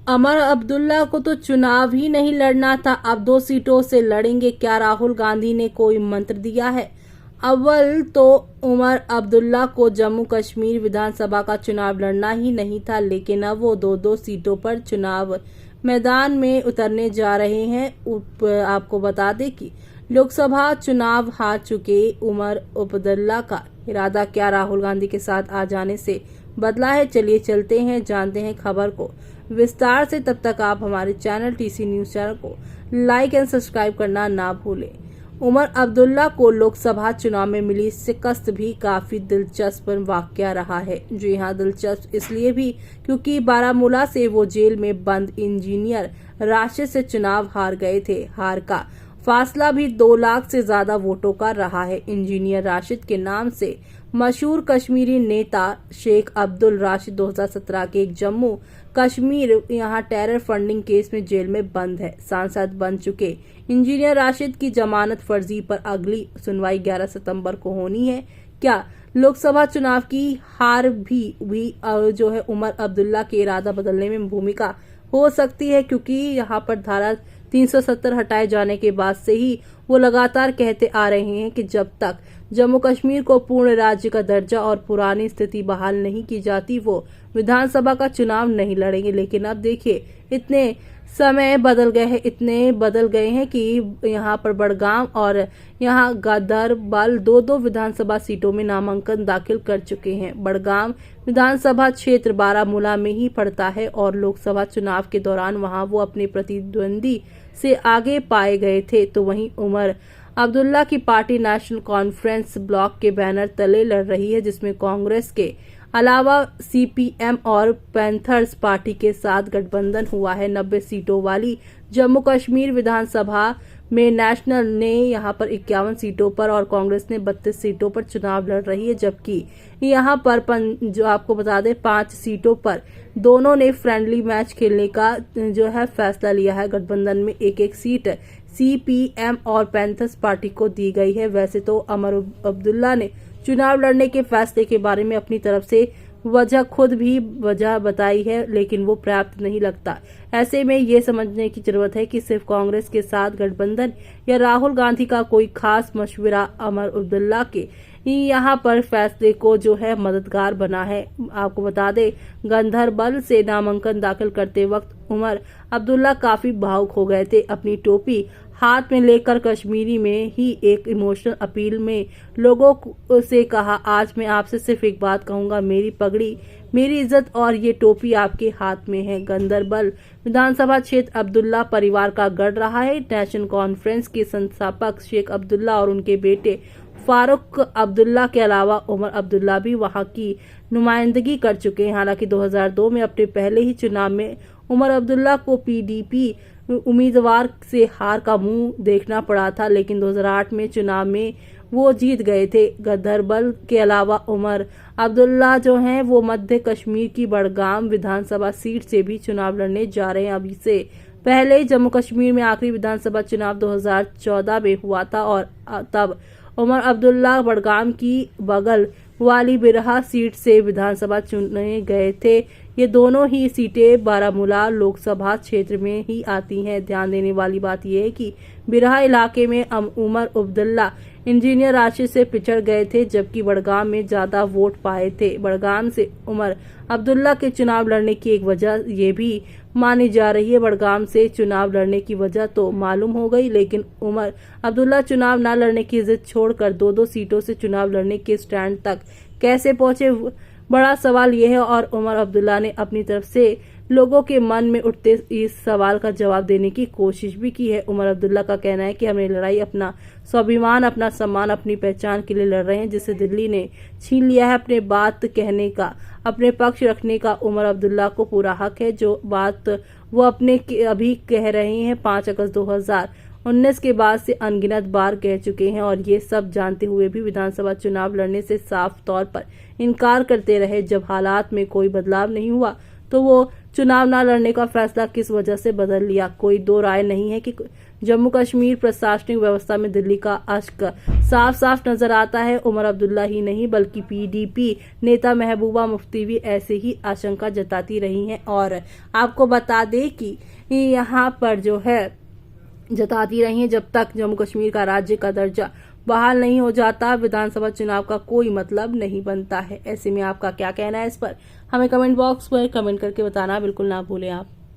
उमर अब्दुल्ला को तो चुनाव ही नहीं लड़ना था, अब 2 सीटों से लड़ेंगे। क्या राहुल गांधी ने कोई मंत्र दिया है? अव्वल तो उमर अब्दुल्ला को जम्मू कश्मीर विधानसभा का चुनाव लड़ना ही नहीं था, लेकिन अब वो 2 सीटों पर चुनाव मैदान में उतरने जा रहे हैं। आपको बता दें कि लोकसभा चुनाव हार चुके उमर अब्दुल्ला का इरादा क्या राहुल गांधी के साथ आ जाने से बदला है? चलिए चलते हैं, जानते हैं खबर को विस्तार से। तब तक आप हमारे चैनल टीसी न्यूज चैनल को लाइक एंड सब्सक्राइब करना ना भूलें। उमर अब्दुल्ला को लोकसभा चुनाव में मिली शिकस्त भी काफी दिलचस्प वाकया रहा है। जी हां, दिलचस्प इसलिए भी क्योंकि बारामूला से वो जेल में बंद इंजीनियर राशिद से चुनाव हार गए थे। हार का फासला भी 2 लाख से ज्यादा वोटों का रहा है। इंजीनियर राशिद के नाम से मशहूर कश्मीरी नेता शेख अब्दुल राशिद 2017 के एक जम्मू कश्मीर यहां टेरर फंडिंग केस में जेल में बंद है। सांसद बन चुके इंजीनियर राशिद की जमानत फर्जी पर अगली सुनवाई 11 सितंबर को होनी है। क्या लोकसभा चुनाव की हार भी जो है उमर अब्दुल्ला के इरादा बदलने में भूमिका हो सकती है? क्योंकि यहाँ पर धारा 370 हटाए जाने के बाद से ही वो लगातार कहते आ रहे हैं कि जब तक जम्मू कश्मीर को पूर्ण राज्य का दर्जा और पुरानी स्थिति बहाल नहीं की जाती वो विधानसभा का चुनाव नहीं लड़ेंगे। लेकिन अब देखिए, इतने समय बदल गए हैं कि यहाँ पर बड़गाम और यहाँ गांधरबल 2-2 विधानसभा सीटों में नामांकन दाखिल कर चुके हैं। बड़गाम विधानसभा क्षेत्र बारामूला में ही पड़ता है और लोकसभा चुनाव के दौरान वहां वो अपने प्रतिद्वंदी से आगे पाए गए थे। तो वहीं उमर अब्दुल्ला की पार्टी नेशनल कॉन्फ्रेंस ब्लॉक के बैनर तले लड़ रही है, जिसमें कांग्रेस के अलावा सीपीएम और पैंथर्स पार्टी के साथ गठबंधन हुआ है। 90 सीटों वाली जम्मू कश्मीर विधानसभा में नेशनल ने यहां पर 51 सीटों पर और कांग्रेस ने 32 सीटों पर चुनाव लड़ रही है, जबकि यहां पर जो आपको बता दें 5 सीटों पर दोनों ने फ्रेंडली मैच खेलने का जो है फैसला लिया है। गठबंधन में एक सीट सीपीएम और पैंथर्स पार्टी को दी गई है। वैसे तो उमर अब्दुल्ला ने चुनाव लड़ने के फैसले के बारे में अपनी तरफ से खुद भी वजह बताई है, लेकिन वो पर्याप्त नहीं लगता। ऐसे में ये समझने की जरूरत है कि सिर्फ कांग्रेस के साथ गठबंधन या राहुल गांधी का कोई खास मशवरा उमर अब्दुल्ला के यहाँ पर फैसले को जो है मददगार बना है। आपको बता दें, गांधरबल से नामांकन दाखिल करते वक्त उमर अब्दुल्ला काफी भावुक हो गए थे। अपनी टोपी हाथ में लेकर कश्मीरी में ही एक इमोशनल अपील में लोगों से कहा, आज मैं आपसे सिर्फ एक बात कहूंगा, मेरी पगड़ी, मेरी इज्जत और ये टोपी आपके हाथ में है। गांधरबल विधानसभा क्षेत्र अब्दुल्ला परिवार का गढ़ रहा है। नेशनल कॉन्फ्रेंस के संस्थापक शेख अब्दुल्ला और उनके बेटे फारूक अब्दुल्ला के अलावा उमर अब्दुल्ला भी वहां की नुमाइंदगी कर चुके हैं। हालांकि 2002 में अपने पहले ही चुनाव में उमर अब्दुल्ला को पीडीपी उम्मीदवार से हार का मुंह देखना पड़ा था, लेकिन 2008 में चुनाव में वो जीत गए थे। गांधरबल के अलावा उमर अब्दुल्ला जो हैं वो मध्य कश्मीर की बड़गाम विधानसभा सीट से भी चुनाव लड़ने जा रहे हैं। अब इससे पहले जम्मू कश्मीर में आखिरी विधानसभा चुनाव 2014 में हुआ था और तब उमर अब्दुल्ला बड़गाम की बगल वाली बिरहा सीट से विधानसभा चुने गए थे। ये दोनों ही सीटें बारामूला लोकसभा क्षेत्र में ही आती हैं। ध्यान देने वाली बात यह है कि बिरहा इलाके में उमर अब्दुल्ला इंजीनियर राशिद से पिछड़ गए थे, जबकि बड़गाम में ज्यादा वोट पाए थे। बड़गाम से उमर अब्दुल्ला के चुनाव लड़ने की एक वजह ये भी मानी जा रही है। बड़गाम से चुनाव लड़ने की वजह तो मालूम हो गई, लेकिन उमर अब्दुल्ला चुनाव न लड़ने की जिद छोड़कर 2-2 सीटों से चुनाव लड़ने के स्टैंड तक कैसे पहुंचे, बड़ा सवाल यह है। और उमर अब्दुल्ला ने अपनी तरफ से लोगों के मन में उठते इस सवाल का जवाब देने की कोशिश भी की है। उमर अब्दुल्ला का कहना है कि हमें लड़ाई अपना स्वाभिमान, अपना सम्मान, अपनी पहचान के लिए लड़ रहे हैं, जिसे दिल्ली ने छीन लिया है। अपने बात कहने का, अपने पक्ष रखने का उमर अब्दुल्ला को पूरा हक है। जो बात वो अपने अभी कह रहे हैं 5 अगस्त 2019 के बाद से अनगिनत बार कह चुके हैं और ये सब जानते हुए भी विधानसभा चुनाव लड़ने से साफ तौर पर इनकार करते रहे। जब हालात में कोई बदलाव नहीं हुआ तो वो चुनाव न लड़ने का फैसला किस वजह से बदल लिया, कोई दो राय नहीं है कि जम्मू कश्मीर प्रशासनिक व्यवस्था में दिल्ली का अश्क साफ साफ नजर आता है। उमर अब्दुल्ला ही नहीं बल्कि पीडीपी नेता महबूबा मुफ्ती भी ऐसे ही आशंका जताती रही हैं। और आपको बता दें कि यहाँ पर जो है जताती रही हैं, जब तक जम्मू कश्मीर का राज्य का दर्जा बहाल नहीं हो जाता विधानसभा चुनाव का कोई मतलब नहीं बनता है। ऐसे में आपका क्या कहना है इस पर? हमें कमेंट बॉक्स पर कमेंट करके बताना बिल्कुल ना भूलें आप।